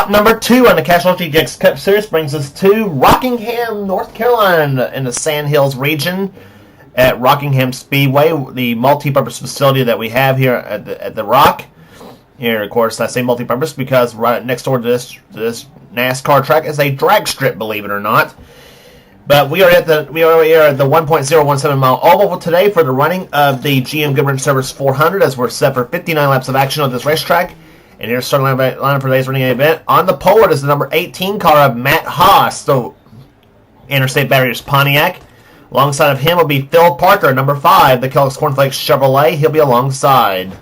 Lap number 2 on the Castrol GTX Cup Series brings us to Rockingham, North Carolina, in the Sand Hills region at Rockingham Speedway, the multi-purpose facility that we have here at the Rock. Here, of course, I say multi-purpose because right next door to this NASCAR track is a drag strip, believe it or not. But we are at the 1.017 mile oval today for the running of the GM Goodwrench Service 400, as we're set for 59 laps of action on this racetrack. And here's starting lineup for today's running event. On the pole is the number 18 car of Matt Haas, the Interstate Barriers Pontiac. Alongside of him will be Phil Parker, number 5, the Kellogg's Cornflakes Chevrolet. He'll be alongside.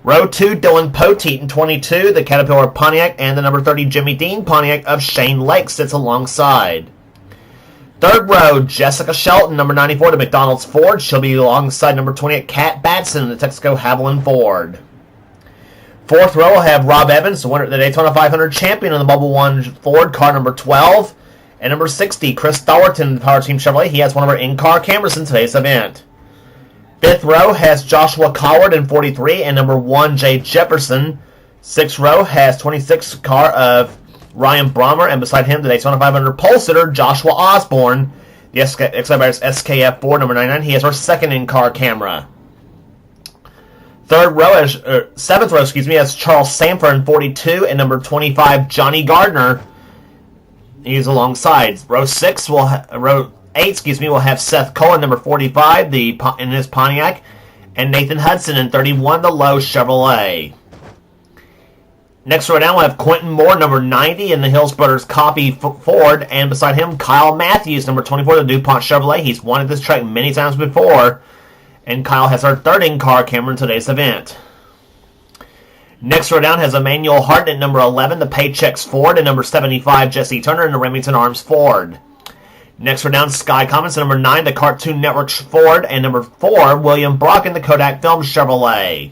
Row 2, Dylan Poteet in 22, the Caterpillar Pontiac, and the number 30 Jimmy Dean Pontiac of Shane Lake sits alongside. Third row, Jessica Shelton, number 94, the McDonald's Ford. She'll be alongside number 28, Kat Batson, the Texaco Haviland Ford. Fourth row will have Rob Evans, the winner of the Daytona 500 champion on the Mobile One Ford, car number 12. And number 60, Chris Dollerton, the Power Team Chevrolet. He has one of our in-car cameras in today's event. Fifth row has Joshua Coward in 43 and number 1, Jay Jefferson. Sixth row has 26 car of Ryan Brommer, and beside him, the Daytona 500 pole sitter, Joshua Osborne, the SKF Ford number 99. He has our second in-car camera. Seventh row, has Charles Sanford in 42 and number 25, Johnny Gardner. He's alongside. Row 8, will have Seth Cohen, number 45, in his Pontiac, and Nathan Hudson in 31, the Lowe Chevrolet. Next row down, we'll have Quentin Moore, number 90, in the Hills Brothers Copy Ford, and beside him, Kyle Matthews, number 24, the DuPont Chevrolet. He's won at this track many times before, and Kyle has our third in-car camera in today's event. Next row down has Emmanuel Hartnett, number 11, the Paychex Ford, and number 75, Jesse Turner, in the Remington Arms Ford. Next row down, Sky Commons, number 9, the Cartoon Network Ford, and number 4, William Brock in the Kodak Film Chevrolet.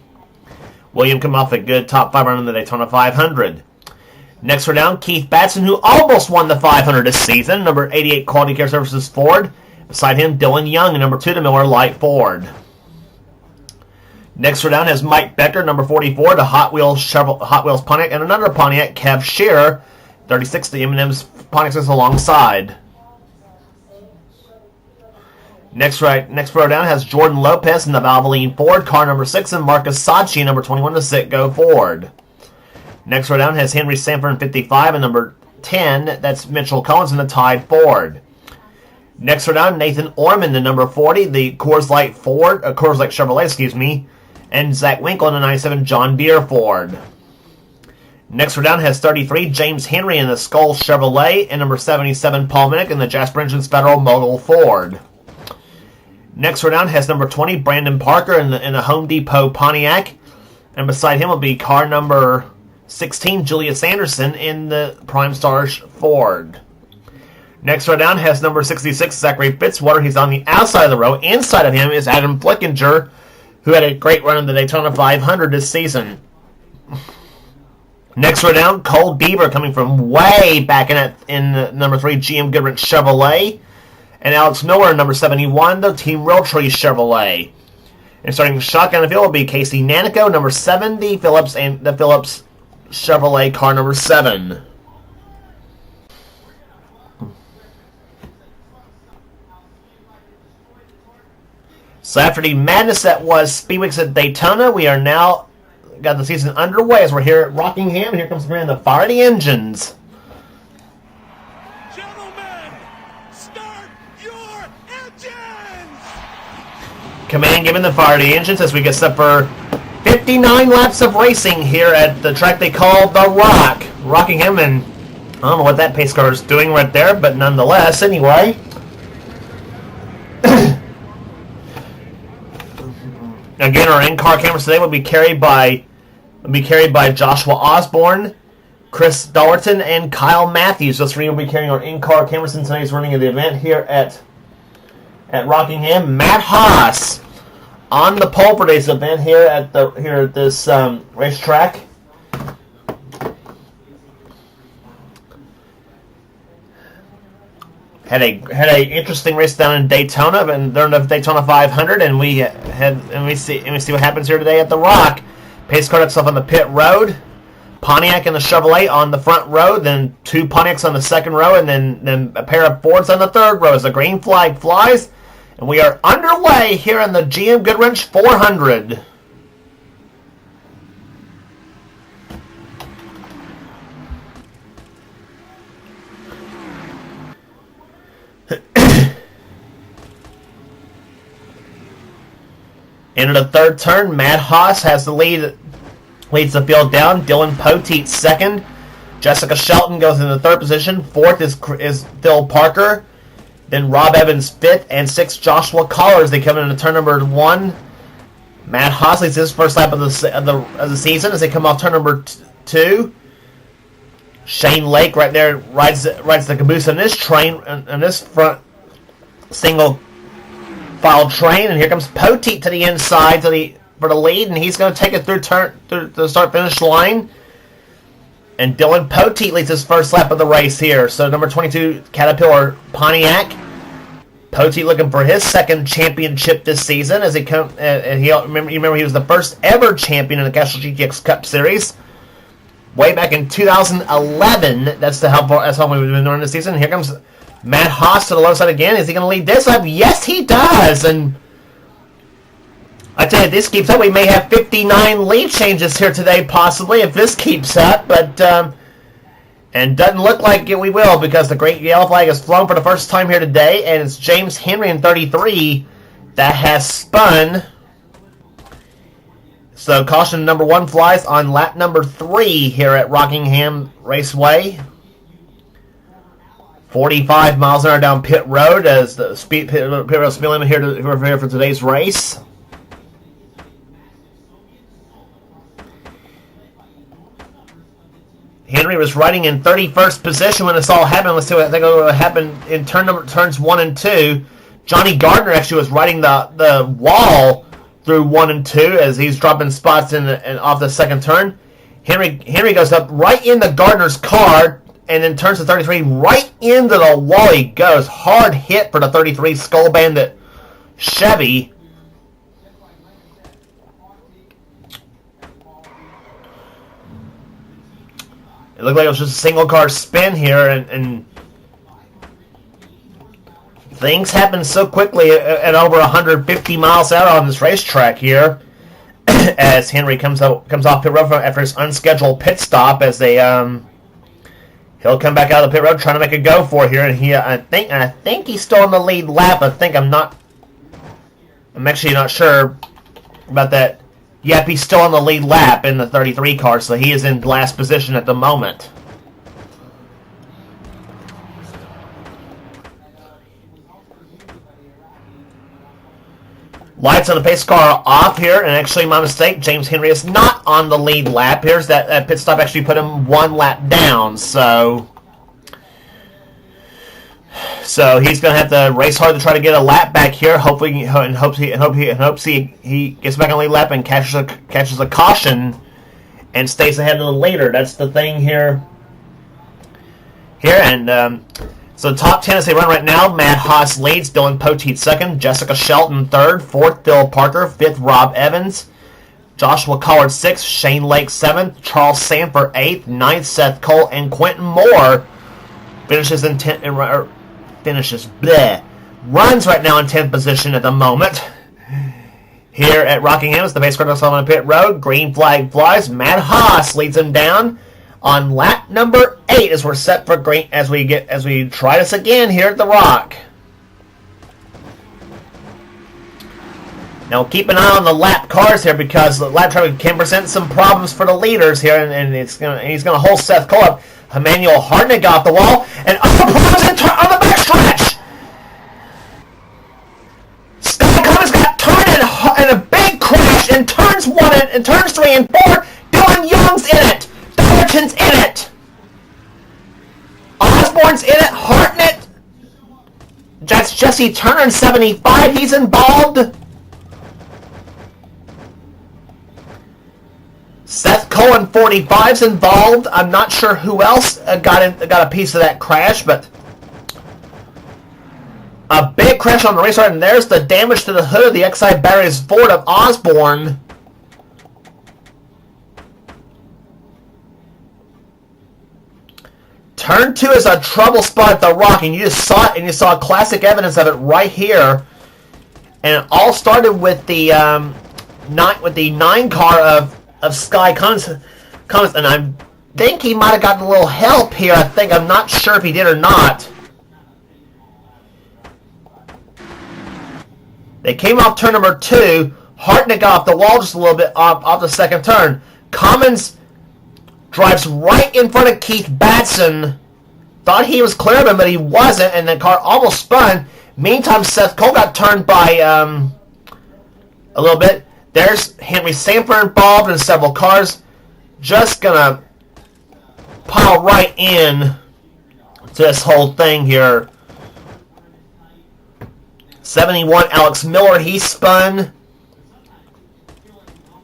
William came off a good top 5 run in the Daytona 500. Next row down, Keith Batson, who almost won the 500 this season, number 88, Quality Care Services Ford. Beside him, Dylan Young, and number 2, the Miller Lite Ford. Next row down has Mike Becker, number 44, the Hot Wheels Pontiac, and another Pontiac, Kev Shearer, 36, the M&M's Pontiac is alongside. Next row down has Jordan Lopez in the Valvoline Ford, car number 6, and Marcus Sachi, number 21, the Citgo Ford. Next row down has Henry Sanford in 55, and number 10, that's Mitchell Collins in the Tide Ford. Next row down, Nathan Orman, the number 40, the Coors Light Chevrolet, and Zach Winkle in the 97 John Deere Ford. Next row down has 33, James Henry in the Skull Chevrolet, and number 77, Paul Minnick in the Jasper Engines Federal Mogul Ford. Next row down has number 20, Brandon Parker in the Home Depot Pontiac, and beside him will be car number 16, Julius Anderson in the Prime Stars Ford. Next row down has number 66, Zachary Fitzwater. He's on the outside of the row. Inside of him is Adam Flickinger, who had a great run in the Daytona 500 this season. Next row down, Cole Deaver coming from way back in the number 3 GM Goodwrench Chevrolet. And Alex Miller, number 71, the Team Realtree Chevrolet. And starting shotgun the field will be Casey Nanico, number 70, Phillips, and the Phillips Chevrolet, car number 7. So after the madness that was Speed Weeks at Daytona, we are now got the season underway as we're here at Rockingham. And here comes the command to fire the engines. Command given the fire the engines as we get set for 59 laps of racing here at the track they call The Rock. Rockingham, and I don't know what that pace car is doing right there, but nonetheless, anyway. Again, our in-car cameras today will be carried by Joshua Osborne, Chris Dollerton, and Kyle Matthews. Those three will be carrying our in-car cameras in today's running of the event here at Rockingham. Matt Haas on the pole for today's event here at this racetrack. Had a interesting race down in Daytona, and during the Daytona 500, and we see what happens here today at the Rock. Pace car itself on the pit road. Pontiac and the Chevrolet on the front row, then 2 Pontiacs on the second row, and then a pair of Fords on the third row as the green flag flies. And we are underway here in the GM Goodwrench 400. Into the third turn, Matt Haas has the lead, leads the field down. Dylan Poteet second. Jessica Shelton goes in the third position. Fourth is Phil Parker. Then Rob Evans fifth, and sixth Joshua Collars. They come into turn number 1. Matt Haas leads his first lap of the season as they come off turn number 2. Shane Lake right there rides the caboose on this train, on this front single file train, and here comes Poteet to the inside for the lead, and he's going to take it through the start-finish line. And Dylan Poteet leads his first lap of the race here. So number 22 Caterpillar Pontiac. Poteet looking for his second championship this season as he remember he was the first ever champion in the Castrol GTX Cup Series way back in 2011. That's how long we've been doing this season. Here comes Matt Haas to the left side again. Is he going to lead this lap? Yes, he does. And I tell you, if this keeps up, we may have 59 lead changes here today, possibly, if this keeps up. But and doesn't look like we will, because the great yellow flag has flown for the first time here today, and it's James Henry in 33 that has spun. So caution number 1 flies on lap number 3 here at Rockingham Raceway. 45 miles an hour down pit road as the pit road speed limit here for today's race. Henry was riding in 31st position when this all happened. Let's see what I think will happen in turns 1 and 2. Johnny Gardner actually was riding the wall through 1 and 2 as he's dropping spots in off the second turn. Henry goes up right in the Gardner's car, and then turns to 33, right into the wall he goes. Hard hit for the 33 Skull Bandit Chevy. It looked like it was just a single car spin here, and things happen so quickly at over 150 miles an hour on this racetrack here as Henry comes off pit road after his unscheduled pit stop as they he'll come back out of the pit road trying to make a go for it here, and I think he's still in the lead lap. I'm actually not sure about that. Yep, he's still on the lead lap in the 33 car, so he is in last position at the moment. Lights on the pace car are off here, and actually, my mistake, James Henry is not on the lead lap. Here's that pit stop actually put him 1 lap down, so he's going to have to race hard to try to get a lap back here. Hopefully, he gets back on the lead lap and catches a caution and stays ahead of the leader. That's the thing here. So top 10 as they run right now, Matt Haas leads, Dylan Poteet second, Jessica Shelton third, fourth Phil Parker, fifth Rob Evans, Joshua Collard sixth, Shane Lake seventh, Charles Sanford eighth, ninth Seth Cole, and Quentin Moore runs right now in 10th position at the moment. Here at Rockingham, it's the base car on the pit road. Green flag flies. Matt Haas leads him down on lap number 8 as we're set for green as we try this again here at the Rock. Now keep an eye on the lap cars here because the lap traffic can present some problems for the leaders here, and he's gonna hold Seth Cole up. Emmanuel Hartnett got off the wall and problems on the backstretch. Scott Cummins got turned in a big crash in turns 1 and turns 3 and 4. Dylan Young's in it. Dollarton's in it. Osborne's in it. Hartnett. That's Jesse Turner in 75. He's involved. Seth Cohen 45's involved. I'm not sure who else got a piece of that crash, but a big crash on the racetrack, and there's the damage to the hood of the XI Barry's Ford of Osborne. Turn 2 is a trouble spot at the Rock, and you just saw it, and you saw classic evidence of it right here. And it all started with the 9 car of Sky Cummins, and I think he might have gotten a little help here. I'm not sure if he did or not. They came off turn number 2. Hartnett got off the wall just a little bit off the second turn. Cummins drives right in front of Keith Batson. Thought he was clear of him, but he wasn't, and the car almost spun. Meantime, Seth Cole got turned by a little bit. There's Henry Sanford involved in several cars. Just gonna pile right in to this whole thing here. 71, Alex Miller, he spun.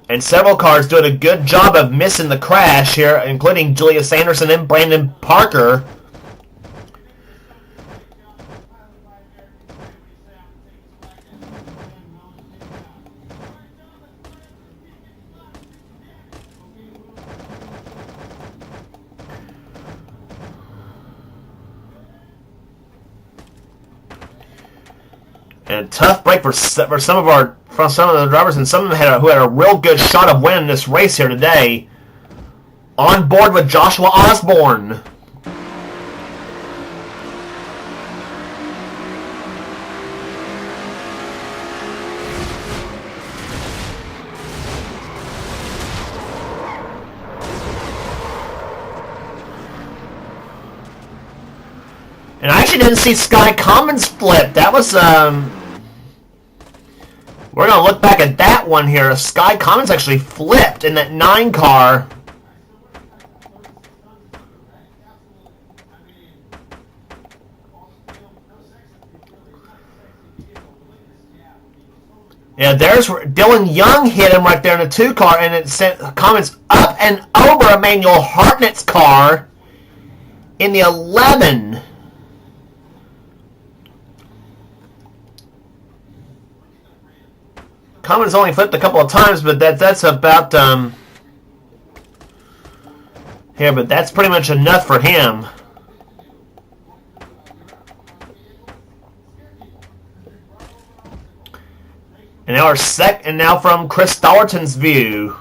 And several cars doing a good job of missing the crash here, including Julius Anderson and Brandon Parker. And a tough break for some of the drivers, and some of them who had a real good shot of winning this race here today. On board with Joshua Osborne. And I actually didn't see Sky Cummins flip. That was we're going to look back at that one here. Sky Cummins actually flipped in that 9 car. Yeah, there's Dylan Young hit him right there in the 2 car, and it sent Cummins up and over Emmanuel Hartnett's car in the 11. Cummins only flipped a couple of times, but that's about here. But that's pretty much enough for him. And now from Chris Dollerton's view,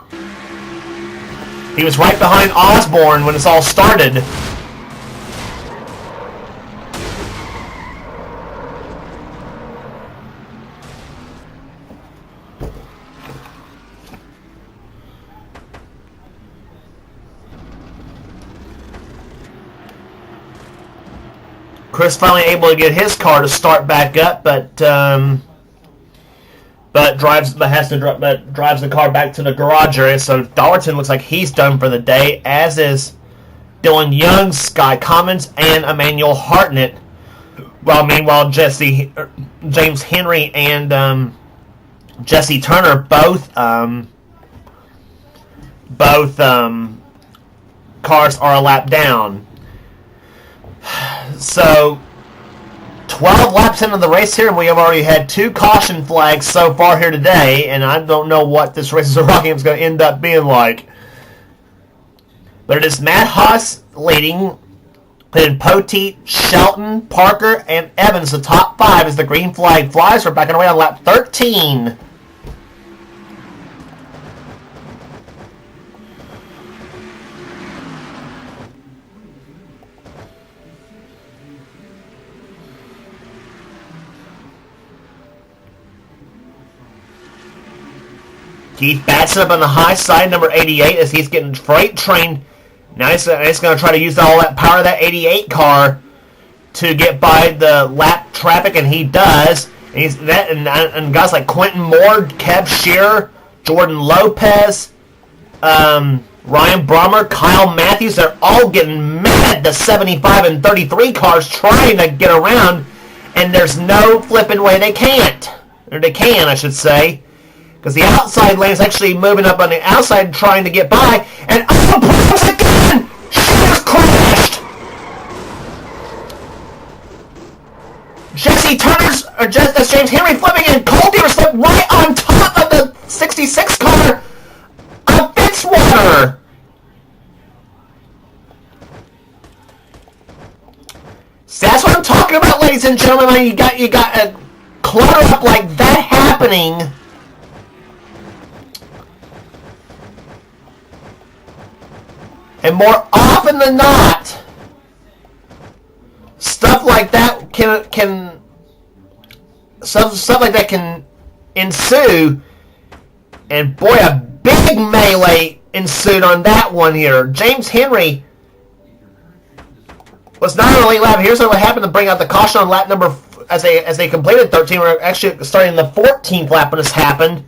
he was right behind Osborne when this all started. Chris finally able to get his car to start back up, but drives the car back to the garage area. So Dollerton looks like he's done for the day, as is Dylan Young, Sky Cummins, and Emmanuel Hartnett. Well, meanwhile, James Henry and Jesse Turner both cars are a lap down. So 12 laps into the race here, and we have already had 2 caution flags so far here today, and I don't know what this race at Rockingham is going to end up being like. But it is Matt Haas leading, then Poteet, Shelton, Parker, and Evans, the top 5 as the green flag flies. We're back on the way on lap 13. Keith Batson up on the high side, number 88, as he's getting freight trained. Now he's going to try to use all that power of that 88 car to get by the lap traffic, and he does. And guys like Quentin Moore, Kev Shearer, Jordan Lopez, Ryan Brummer, Kyle Matthews, they're all getting mad. The 75 and 33 cars trying to get around, and there's no flipping way they can't. Or they can, I should say. Because the outside lane is actually moving up on the outside trying to get by. And once again, she just crashed. Jesse Turner's, that's James Henry flipping, and Cole Deaver slipped right on top of the 66 car of Fitzwater. ladies and gentlemen, you got a clutter up like that happening. And more often than not, stuff like that can ensue. And boy, a big melee ensued on that one here. James Henry was not on the lead lap. Here's what happened to bring out the caution on lap number as they completed 13. We're actually starting the 14th lap when this happened.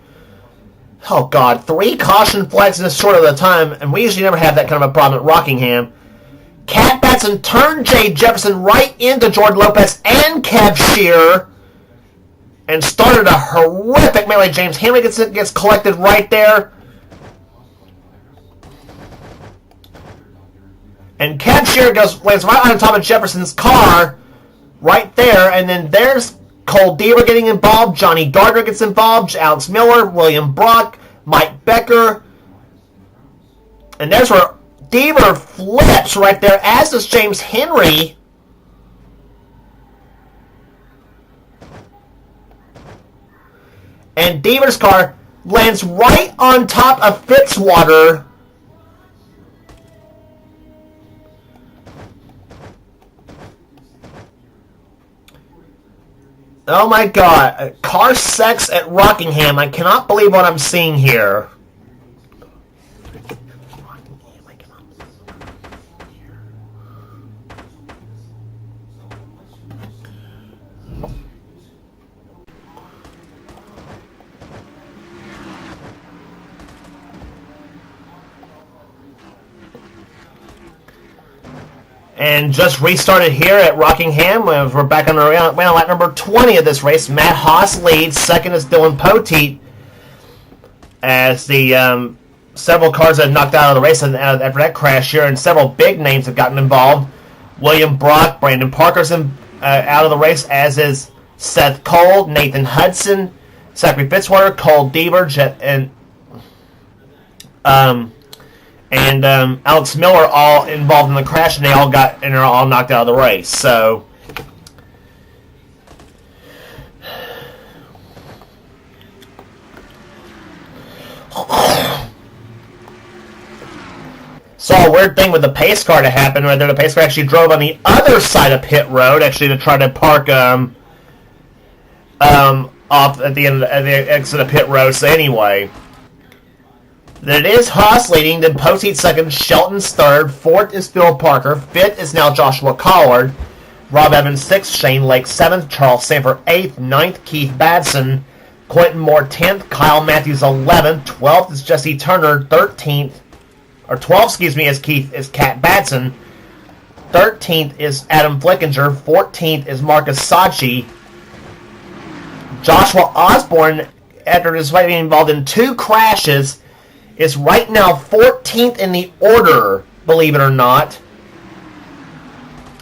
Oh God, 3 caution flags in this short of the time, and we usually never have that kind of a problem at Rockingham. Cat Batson turned Jay Jefferson right into Jordan Lopez and Kev Shearer and started a horrific melee. James Henry gets collected right there. And Kev Shearer lands right on top of Jefferson's car right there, and then there's Cole Deaver getting involved, Johnny Gardner gets involved, Alex Miller, William Brock, Mike Becker. And there's where Deaver flips right there, as does James Henry. And Deaver's car lands right on top of Fitzwater. Oh my God, car sex at Rockingham. I cannot believe what I'm seeing here. And just restarted here at Rockingham. We're back on lap number 20 of this race. Matt Haas leads. Second is Dylan Poteet. As the several cars have knocked out of the race after that crash here, and several big names have gotten involved. William Brock, Brandon Parker's out of the race, as is Seth Cole, Nathan Hudson, Zachary Fitzwater, Cole Deaver, and Alex Miller all involved in the crash, and they're all knocked out of the race. So saw a weird thing with the pace car to happen right there. The pace car actually drove on the other side of pit road, actually, to try to park off at the exit of pit road. So anyway, then it is Haas leading, then Poteet second, Shelton's third, fourth is Phil Parker, fifth is now Joshua Collard, Rob Evans sixth, Shane Lake seventh, Charles Sanford eighth, ninth Keith Badson, Quentin Moore 10th, Kyle Matthews 11th, 12th is Jesse Turner, 12th is Kat Badson, 13th is Adam Flickinger, 14th is Marcus Sachi. Joshua Osborne, after his being involved in 2 crashes, is right now 14th in the order, believe it or not.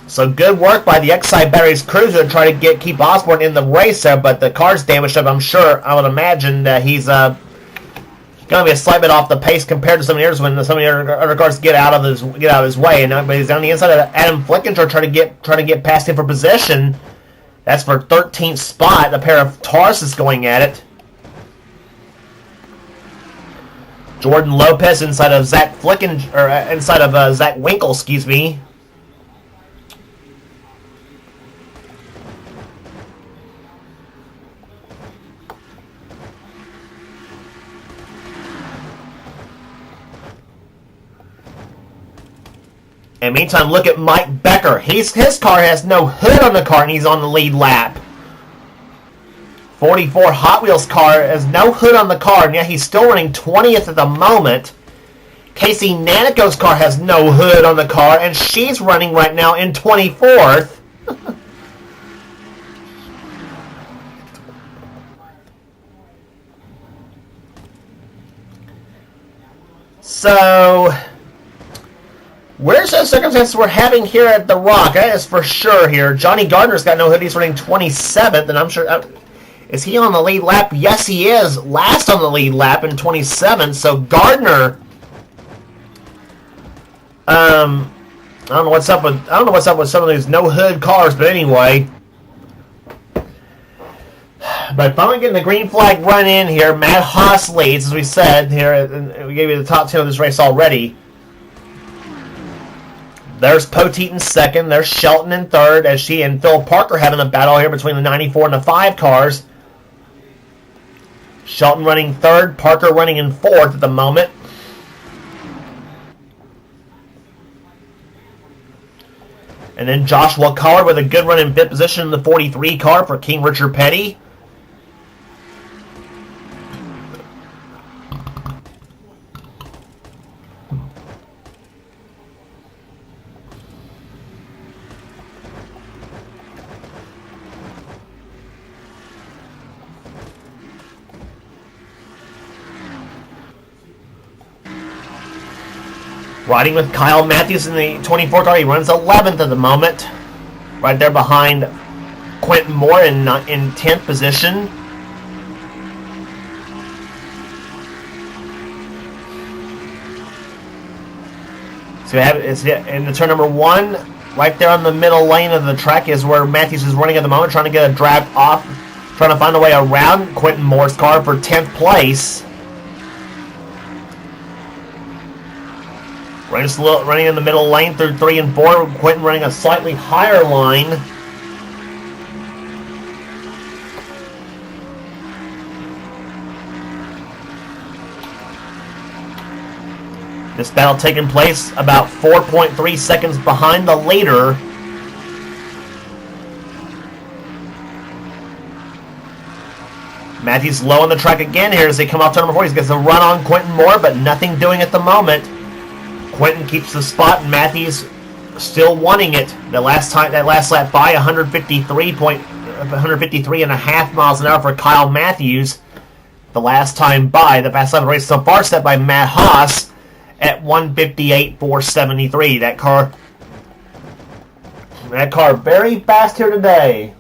So good work by the Exide Batteries crew to try to keep Osborne in the race there, but the car's damaged up. I would imagine that he's going to be a slight bit off the pace compared to some of the others when some of the other cars get out of his way. But he's on the inside of Adam Flickinger trying to get past him for position. That's for 13th spot. A pair of Tarsus going at it. Jordan Lopez inside of Zach Winkle, excuse me. And meantime, look at Mike Becker. His car has no hood on the car, and he's on the lead lap. 44 Hot Wheels car has no hood on the car, and yet he's still running 20th at the moment. Casey Nanico's car has no hood on the car, and she's running right now in 24th. So, where's the circumstances we're having here at the Rock? That is for sure here. Johnny Gardner's got no hood. He's running 27th, and I'm sure... is he on the lead lap? Yes, he is. Last on the lead lap in 27th. So Gardner... I don't know what's up with some of these no hood cars, but anyway, But finally getting the green flag run in here. Matt Haas leads, as we said here. We gave you the top 10 of this race already. There's Poteet in second. There's Shelton in third, as she and Phil Parker having a battle here between the 94 and the 5 cars. Shelton running third, Parker running in fourth at the moment. And then Joshua Collard with a good run in fifth position in the 43 car for King Richard Petty. Riding with Kyle Matthews in the 24 car. He runs 11th at the moment. Right there behind Quentin Moore in 10th position. So we have in the turn number 1, right there on the middle lane of the track is where Matthews is running at the moment, trying to get a drag off, trying to find a way around Quentin Moore's car for 10th place. Running in the middle lane through 3 and 4. Quentin running a slightly higher line. This battle taking place about 4.3 seconds behind the leader. Matthews low on the track again here as they come off turn number 4. He gets a run on Quentin Moore, but nothing doing at the moment. Quentin keeps the spot, and Matthews still wanting it. That last lap by 153.5 miles an hour for Kyle Matthews. The last time by, the fast lap of the race so far set by Matt Haas at 158.473. That car very fast here today.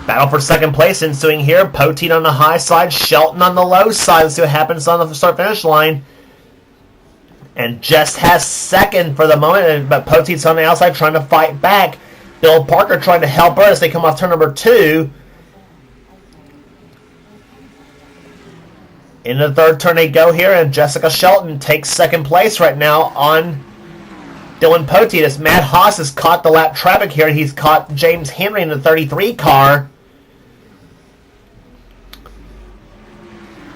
Battle for second place ensuing here. Poteet on the high side, Shelton on the low side. Let's see what happens on the start-finish line. And Jess has second for the moment, but Poteet's on the outside trying to fight back. Bill Parker trying to help her as they come off turn number 2. In the third turn they go here, and Jessica Shelton takes second place right now on Dylan Poteet as Matt Haas has caught the lap traffic here. He's caught James Henry in the 33 car.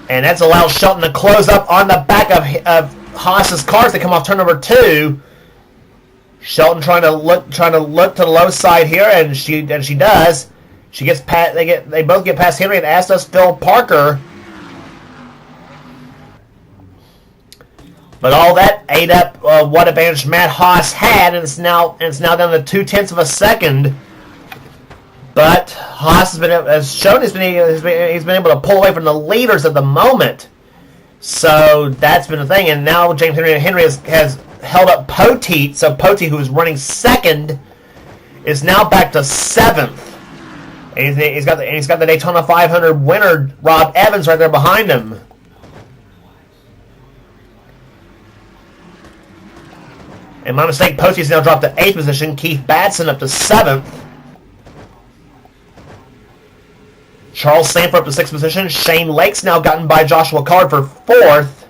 And that's allowed Shelton to close up on the back of Haas's cars. They come off turn number 2. Shelton trying to look to the low side here, and she does. She gets past. They both get past Henry, and as does Phil Parker. But all that ate up what advantage Matt Haas had, and it's now down to 0.2 of a second. But Haas has shown he's been able to pull away from the leaders at the moment. So that's been the thing. And now James Henry has held up Poteet. So Poteet, who was running second, is now back to 7th. And he's got the Daytona 500 winner Rob Evans right there behind him. And my mistake, Poteet's now dropped to 8th position. Keith Batson up to 7th. Charles Sanford up to 6th position. Shane Lake's now gotten by Joshua Collard for 4th.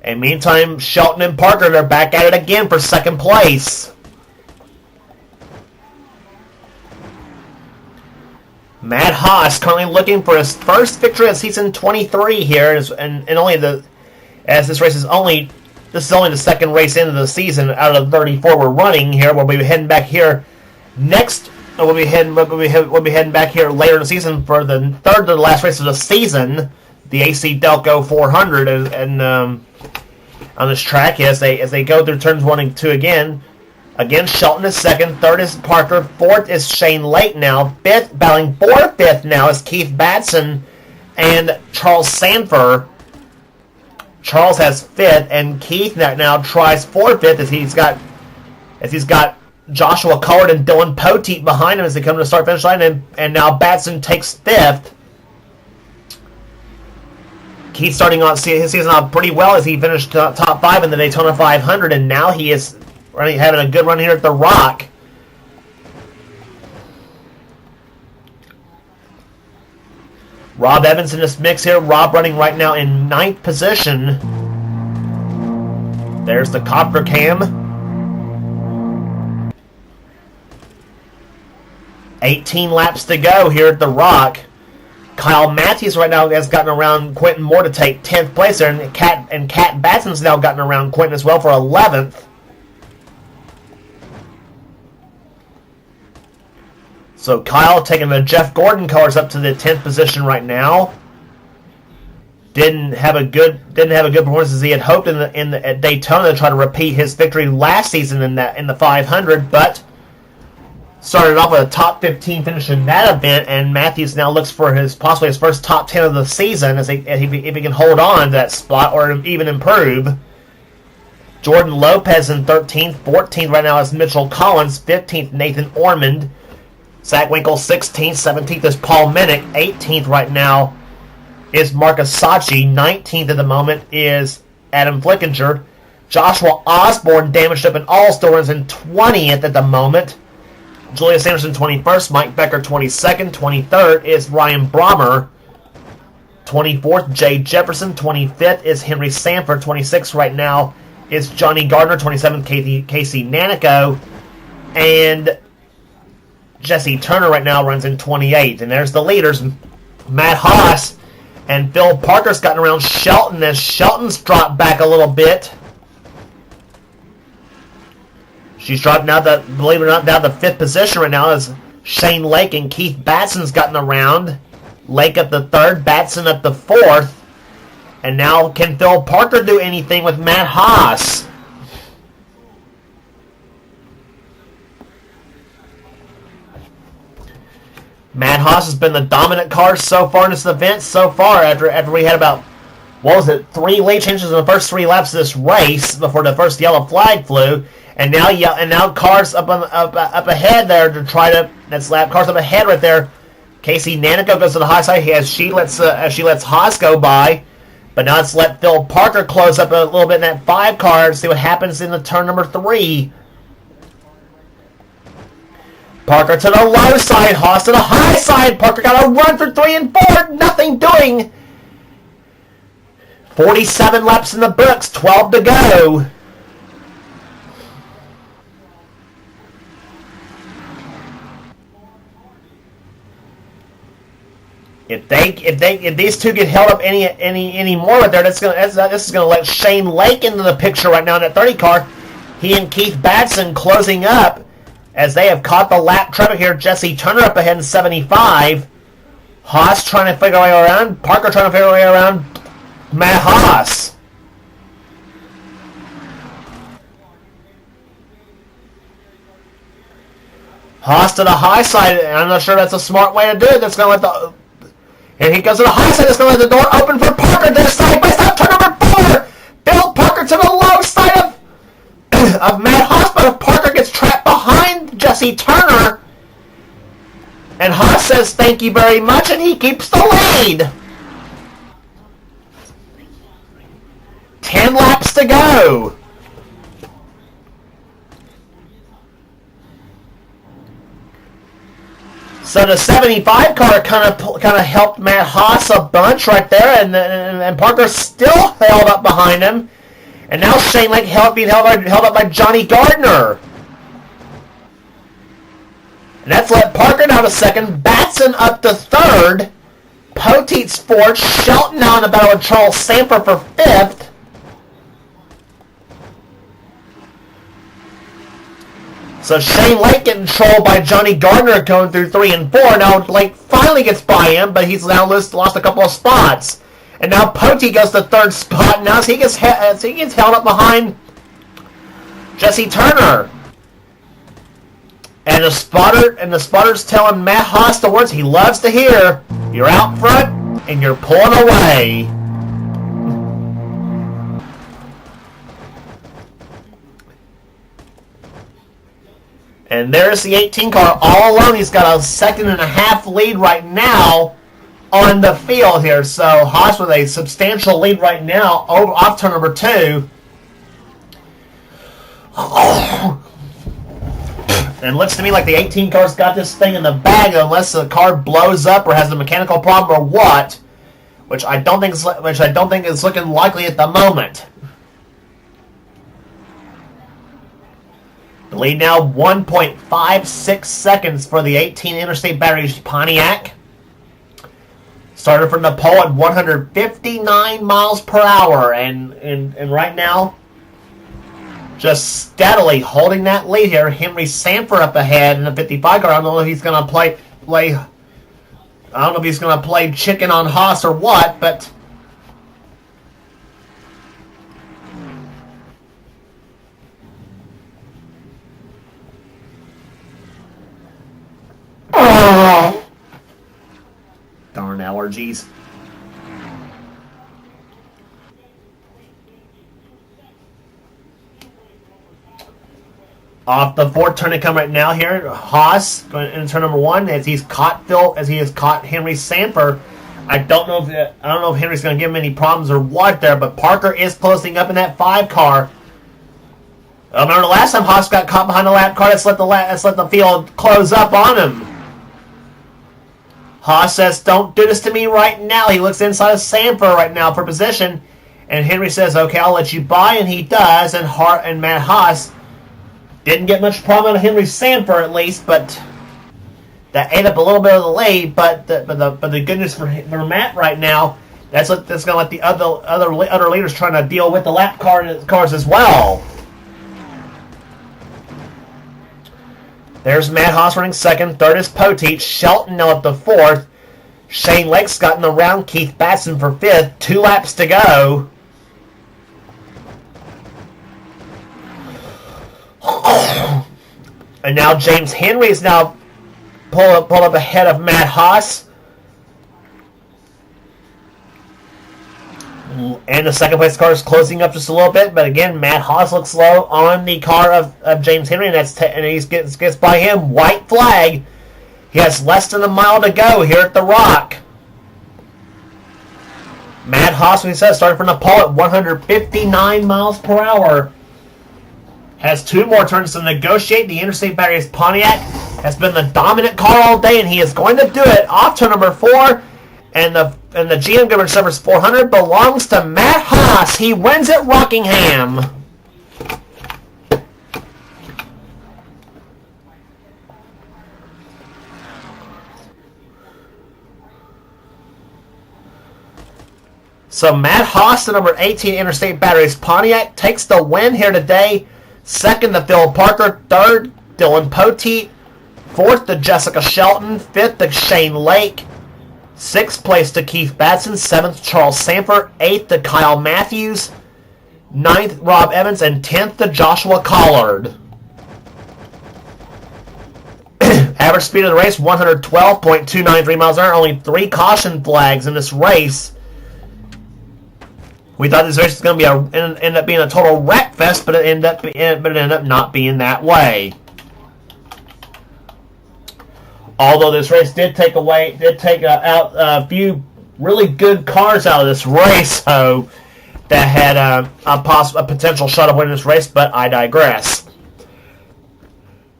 And meantime, Shelton and Parker are back at it again for 2nd place. Matt Haas currently looking for his first victory of season 23 here, and only as this is only the second race into the season out of the 34 we're running here. We'll be heading back here next. We'll be heading back here later in the season for the third to the last race of the season, the AC Delco 400, and on this track as they go through turns 1 and 2 again. Again, Shelton is second, third is Parker, fourth is Shane Lake now, fifth, battling for 5th now is Keith Batson and Charles Sanford. Charles has 5th, and Keith now tries for 5th as he's got Joshua Collard and Dylan Poteet behind him as they come to the start-finish line, and now Batson takes 5th. Keith starting on his season off pretty well as he finished top 5 in the Daytona 500, and now he is having a good run here at the Rock. Rob Evans in this mix here. Rob running right now in 9th position. There's the copter cam. 18 laps to go here at the Rock. Kyle Matthews right now has gotten around Quentin Moore to take 10th place there, and Kat Batson's now gotten around Quentin as well for 11th. So Kyle taking the Jeff Gordon colors up to the 10th position right now. Didn't have a good performance as he had hoped at Daytona to try to repeat his victory last season in the 500, but started off with a top 15 finish in that event, and Matthews now looks for possibly his first top 10 of the season if he can hold on to that spot or even improve. Jordan Lopez in 13th, 14th right now is Mitchell Collins, 15th Nathan Ormond, Zach Winkle 16th, 17th is Paul Minnick, 18th right now is Marcus Sachi, 19th at the moment is Adam Flickinger, Joshua Osborne damaged up in all stores in 20th at the moment. Julius Anderson 21st, Mike Becker 22nd, 23rd is Ryan Brommer, 24th Jay Jefferson, 25th is Henry Sanford, 26th right now is Johnny Gardner, 27th Casey Nanico, and Jesse Turner right now runs in 28th. And there's the leaders, Matt Haas and Phil Parker's gotten around Shelton as Shelton's dropped back a little bit. She's dropped now, believe it or not, down to 5th position right now as Shane Lake and Keith Batson's gotten around. Lake up the 3rd, Batson up the 4th. And now can Phil Parker do anything with Matt Haas? Matt Haas has been the dominant car so far in this event so far after we had about, 3 late changes in the first 3 laps of this race before the first yellow flag flew. And now cars up ahead there to try to cars up ahead right there. Casey Nanico goes to the high side as she lets Haas go by, but now let's let Phil Parker close up a little bit in that 5 car and see what happens in the turn number 3. Parker to the low side, Haas to the high side. Parker got a run for 3 and 4, nothing doing. 47 laps in the books, 12 to go. If these two get held up any more right there, this is gonna let Shane Lake into the picture right now in that 30 car. He and Keith Batson closing up as they have caught the lap traffic here. Jesse Turner up ahead in 75. Haas trying to figure a way around. Parker trying to figure a way around Matt Haas. Haas to the high side, and I'm not sure that's a smart way to do it. That's going to let the... And he goes to the high side. It's going to let the door open for Parker. Then side by side, turn number 4. Bill Parker to the low side of Matt Haas, but if Parker gets trapped behind Jesse Turner, and Haas says thank you very much, and he keeps the lead. 10 laps to go. So the 75 car kind of helped Matt Haas a bunch right there, and Parker still held up behind him, and now Shane Lake being held up by Johnny Gardner. And that's let Parker down to 2nd, Batson up to 3rd, Poteet's 4th, Shelton now in the battle with Charles Sanford for 5th. So Shane Lake getting trolled by Johnny Gardner going through 3 and 4. Now Lake finally gets by him, but he's now lost a couple of spots. And now Poteet goes to 3rd spot. Now he gets held up behind Jesse Turner. And the spotter's telling Matt Haas the words he loves to hear. You're out front and you're pulling away. And there's the 18 car all alone. He's got a 2.5 lead right now on the field here. So Haas with a substantial lead right now off turn number 2. And it looks to me like the 18 car's got this thing in the bag unless the car blows up or has a mechanical problem or what, which I don't think is looking likely at the moment. The lead now 1.56 seconds for the 18 Interstate Batteries Pontiac. Started from the pole at 159 miles per hour, and right now, just steadily holding that lead here. Henry Sanford up ahead in the 55 car. I don't know if he's going to play. I don't know if he's going to play chicken on Haas or what, but darn allergies. Off the fourth turn to come right now here, Haas going into turn number 1 as he has caught Henry Sanford. I don't know if Henry's going to give him any problems or what there, but Parker is closing up in that 5 car. Remember the last time Haas got caught behind the lap car, let's let the field close up on him. Haas says, "Don't do this to me right now." He looks inside of Sanford right now for position, and Henry says, "Okay, I'll let you by," and he does. And Matt Haas didn't get much problem out of Henry Sanford at least, but that ate up a little bit of the lead. But the good news for Matt right now, that's going to let the other leaders trying to deal with the lap cars as well. There's Matt Haas running second. Third is Poteet. Shelton now up to fourth. Shane Lake's gotten around. Keith Batson for fifth. 2 laps to go. And now James Henry is now pulled up ahead of Matt Haas. And the second place car is closing up just a little bit, but again, Matt Haas looks low on the car of James Henry, and he gets by him. White flag. He has less than a mile to go here at the Rock. Matt Haas, when he says, started from the pole at 159 miles per hour. Has 2 more turns to negotiate. The Interstate Batteries Pontiac has been the dominant car all day, and he is going to do it off turn number 4. And the GM Goodwrench Service 400 belongs to Matt Haas. He wins at Rockingham. So Matt Haas, the number 18 Interstate Batteries Pontiac, takes the win here today. Second to Phil Parker. Third, Dylan Poteet. Fourth to Jessica Shelton. Fifth to Shane Lake. 6th place to Keith Batson. 7th, Charles Sanford. 8th to Kyle Matthews. 9th, Rob Evans. And 10th to Joshua Collard. Average speed of the race, 112.293 miles an hour. Only 3 caution flags in this race. We thought this race was going to end up being a total wreck fest, but it ended up not being that way. Although this race did take out a few really good cars out of this race, so that had a potential shot of winning this race. But I digress.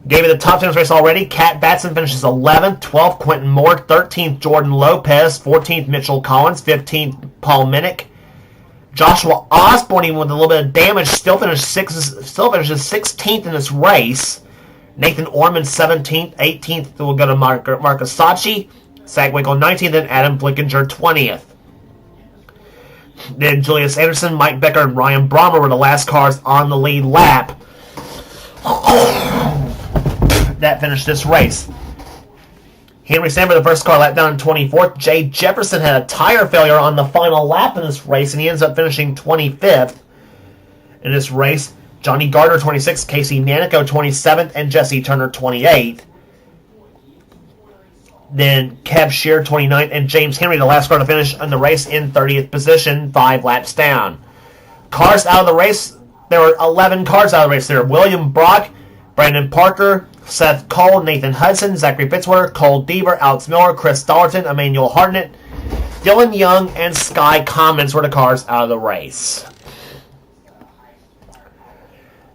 Gave you the top 10 of this race already. Cat Batson finishes 11th, 12th Quentin Moore, 13th Jordan Lopez, 14th Mitchell Collins, 15th Paul Minnick. Joshua Osborne, even with a little bit of damage, still finishes 16th in this race. Nathan Orman 17th, 18th will go to Marcus Sachi, Zach Winkle 19th, and Adam Flickinger 20th. Then Julius Anderson, Mike Becker, and Ryan Brommer were the last cars on the lead lap. That finished this race. Henry Sanford, the first car lap down in 24th. Jay Jefferson had a tire failure on the final lap in this race, and he ends up finishing 25th in this race. Johnny Gardner, 26th. Casey Nanico, 27th. And Jesse Turner, 28th. Then Kev Shear, 29th. And James Henry, the last car to finish in the race, in 30th position, 5 laps down. Cars out of the race. There were 11 cars out of the race there. William Brock, Brandon Parker, Seth Cole, Nathan Hudson, Zachary Fitzwater, Cole Deaver, Alex Miller, Chris Dalton, Emmanuel Hartnett, Dylan Young, and Sky Commons were the cars out of the race.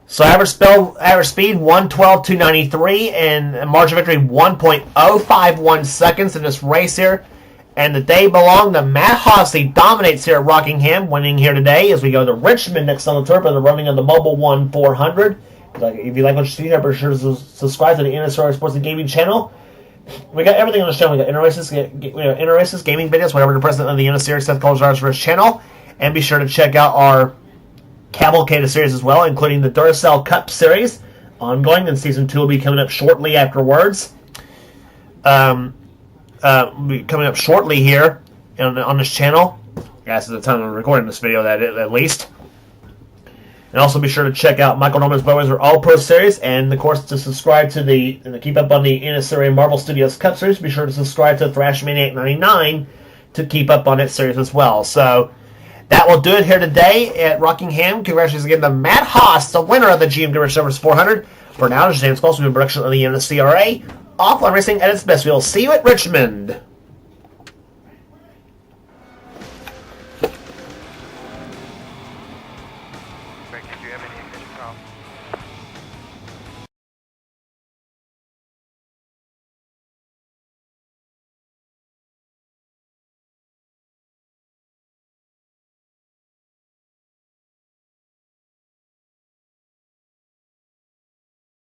So average speed 112.293 and margin of victory 1.051 seconds in this race here. And the day belonged to Matt Hossey. Dominates here at Rockingham, winning here today as we go to Richmond next on the tour for the running of the Mobile One 400. If you like what you see here, be sure to subscribe to the NNSCRA Sports and Gaming channel. We got everything on the channel. We got inter-races, gaming videos, whatever the president of the NNSCRA Seth Cole for his channel. And be sure to check out our Cavalcade series as well, including the Duracell Cup series ongoing, and season 2 will be coming up shortly afterwards. Will be coming up shortly here on this channel. That's the time of recording this video, that at least. And also be sure to check out Michael Norman's Budweiser All Pro series, and of course to subscribe to and keep up on the NNSCRA Marvel Studios Cup series. Be sure to subscribe to Thrash Maniac 99 to keep up on that series as well. So that will do it here today at Rockingham. Congratulations again to Matt Haas, the winner of the GM Goodwrench Service 400. For now, this is James Cole, production of the NNSCRA. Offline racing at its best. We'll see you at Richmond.